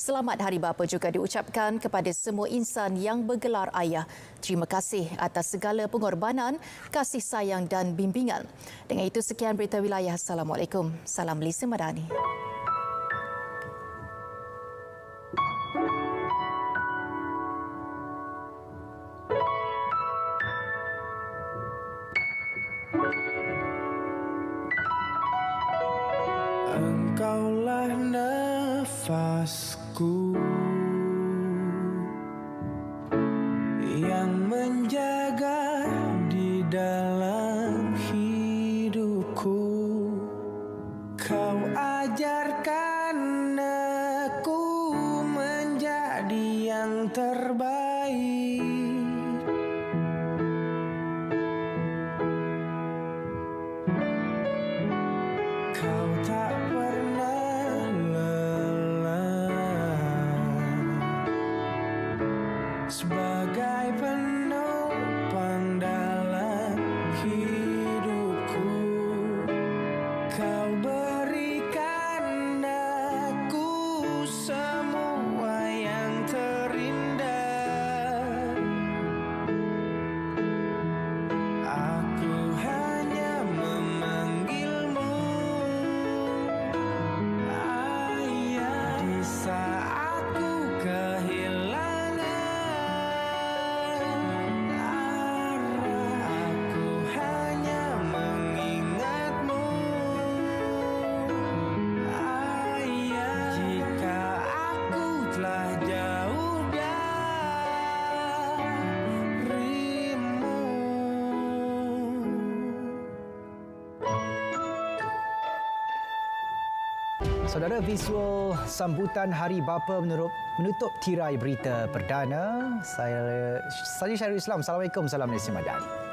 Selamat Hari Bapa juga diucapkan kepada semua insan yang bergelar ayah. Terima kasih atas segala pengorbanan, kasih sayang dan bimbingan. Dengan itu sekian berita wilayah. Assalamualaikum. Salam Lisa Madani. Engkaulah nafasku yang menjaga di dalam hidupku. Kau ajarkan aku menjadi yang terbaik. Kau tak pernah lelah sebagai penopang dalam hidupku. Kau berikan aku semua yang terindah. Aku hanya memanggilmu ayah di saat ku kehilangan arah. Aku hanya mengingatmu ayah jika aku telah jauh darimu. Saudara, visual sambutan Hari Bapa menutup tirai berita perdana. Saya Syarul Islam. Assalamualaikum. Salam Malaysia Madani.